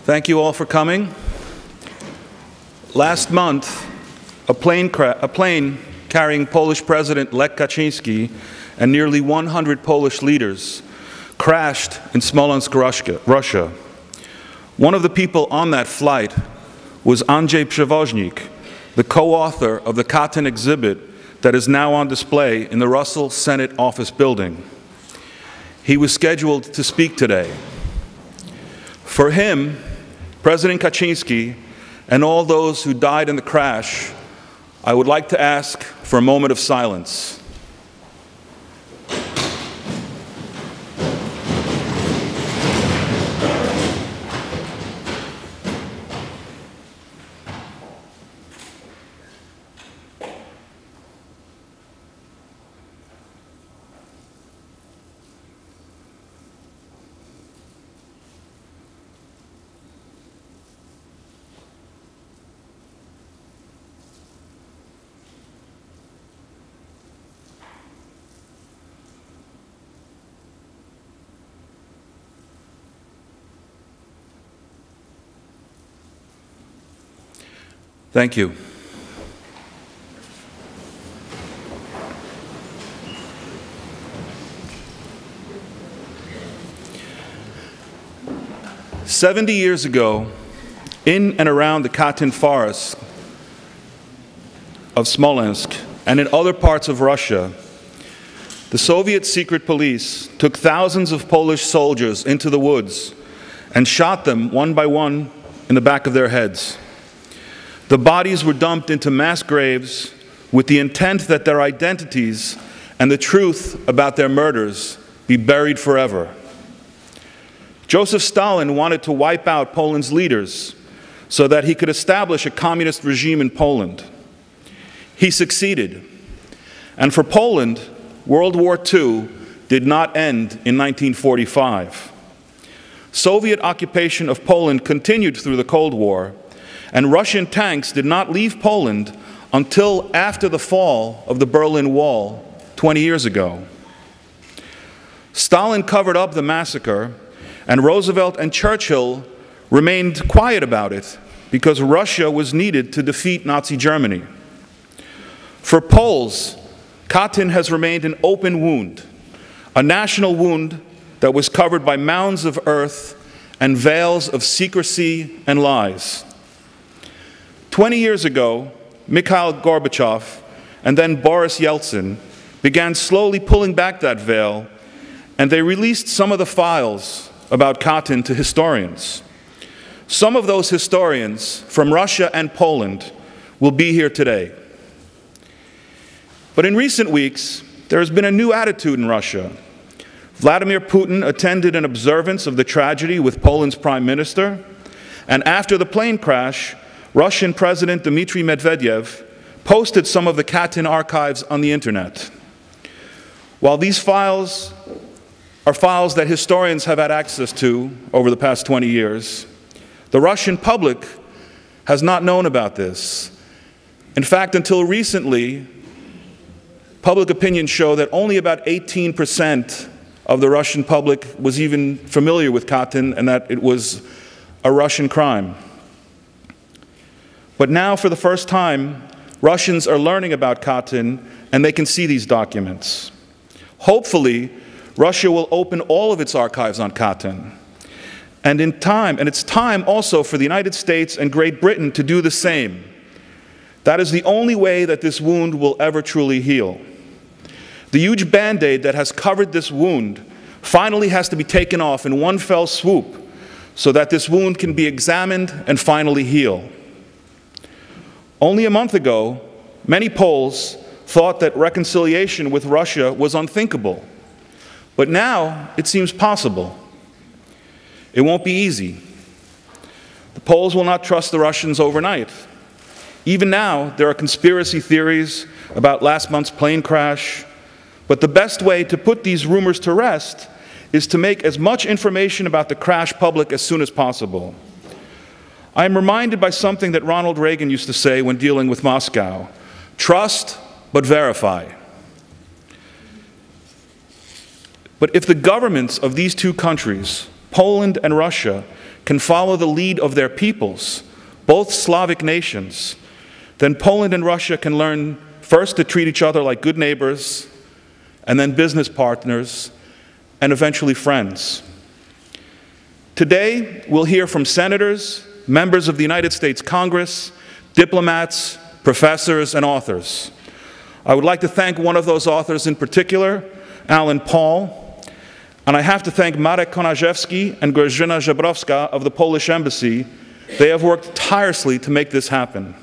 Thank you all for coming. Last month, a plane carrying Polish President Lech Kaczynski and nearly 100 Polish leaders crashed in Smolensk, Russia. One of the people on that flight was Andrzej Przewoźnik, the co-author of the Katyn exhibit that is now on display in the Russell Senate Office building. He was scheduled to speak today. For him, President Kaczynski, and all those who died in the crash, I would like to ask for a moment of silence. Thank you. "70 years ago, in and around the Katyn forest of Smolensk and in other parts of Russia, the Soviet secret police took thousands of Polish soldiers into the woods and shot them one by one in the back of their heads. The bodies were dumped into mass graves with the intent that their identities and the truth about their murders be buried forever. Joseph Stalin wanted to wipe out Poland's leaders so that he could establish a communist regime in Poland. He succeeded. And for Poland, World War II did not end in 1945. Soviet occupation of Poland continued through the Cold War, and Russian tanks did not leave Poland until after the fall of the Berlin Wall 20 years ago. Stalin covered up the massacre, and Roosevelt and Churchill remained quiet about it because Russia was needed to defeat Nazi Germany. For Poles, Katyn has remained an open wound, a national wound that was covered by mounds of earth and veils of secrecy and lies. 20 years ago, Mikhail Gorbachev and then Boris Yeltsin began slowly pulling back that veil, and they released some of the files about Katyn to historians. Some of those historians from Russia and Poland will be here today. But in recent weeks, there has been a new attitude in Russia. Vladimir Putin attended an observance of the tragedy with Poland's prime minister, and after the plane crash, Russian President Dmitry Medvedev posted some of the Katyn archives on the internet. While these files are files that historians have had access to over the past 20 years, the Russian public has not known about this. In fact, until recently, public opinion showed that only about 18% of the Russian public was even familiar with Katyn and that it was a Russian crime. But now, for the first time, Russians are learning about Katyn, and they can see these documents. Hopefully, Russia will open all of its archives on Katyn. And it's time also for the United States and Great Britain to do the same. That is the only way that this wound will ever truly heal. The huge Band-Aid that has covered this wound finally has to be taken off in one fell swoop so that this wound can be examined and finally heal. Only a month ago, many Poles thought that reconciliation with Russia was unthinkable. But now it seems possible. It won't be easy. The Poles will not trust the Russians overnight. Even now, there are conspiracy theories about last month's plane crash. But the best way to put these rumors to rest is to make as much information about the crash public as soon as possible. I am reminded by something that Ronald Reagan used to say when dealing with Moscow: trust, but verify. But if the governments of these two countries, Poland and Russia can follow the lead of their peoples, both Slavic nations, then Poland and Russia can learn first to treat each other like good neighbors, and then business partners, and eventually friends. Today, we'll hear from senators, members of the United States Congress, diplomats, professors, and authors. I would like to thank one of those authors in particular, Alan Paul, and I have to thank Marek Konarzewski and Grażyna Żebrowska of the Polish Embassy. They have worked tirelessly to make this happen.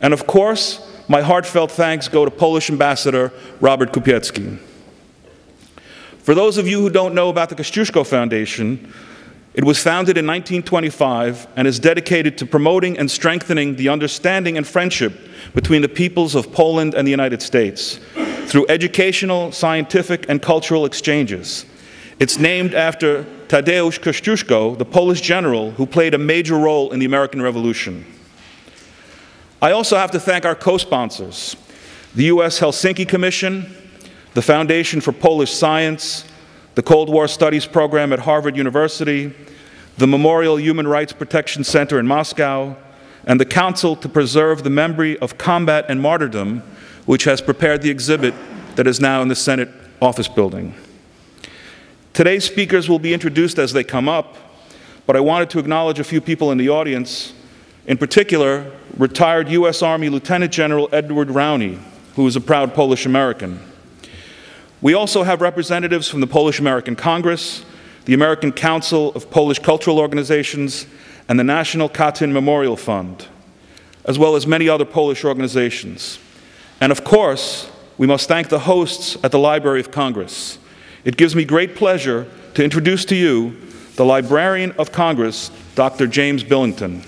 And of course, my heartfelt thanks go to Polish Ambassador Robert Kupiecki. For those of you who don't know about the Kościuszko Foundation, it was founded in 1925 and is dedicated to promoting and strengthening the understanding and friendship between the peoples of Poland and the United States through educational, scientific, and cultural exchanges. It's named after Tadeusz Kościuszko, the Polish general who played a major role in the American Revolution. I also have to thank our co-sponsors, the U.S. Helsinki Commission, the Foundation for Polish Science, the Cold War Studies Program at Harvard University, the Memorial Human Rights Protection Center in Moscow, and the Council to Preserve the Memory of Combat and Martyrdom, which has prepared the exhibit that is now in the Senate office building. Today's speakers will be introduced as they come up, but I wanted to acknowledge a few people in the audience, in particular, retired U.S. Army Lieutenant General Edward Rowney, who is a proud Polish American. We also have representatives from the Polish American Congress, the American Council of Polish Cultural Organizations, and the National Katyn Memorial Fund, as well as many other Polish organizations. And of course, we must thank the hosts at the Library of Congress. It gives me great pleasure to introduce to you the Librarian of Congress, Dr. James Billington.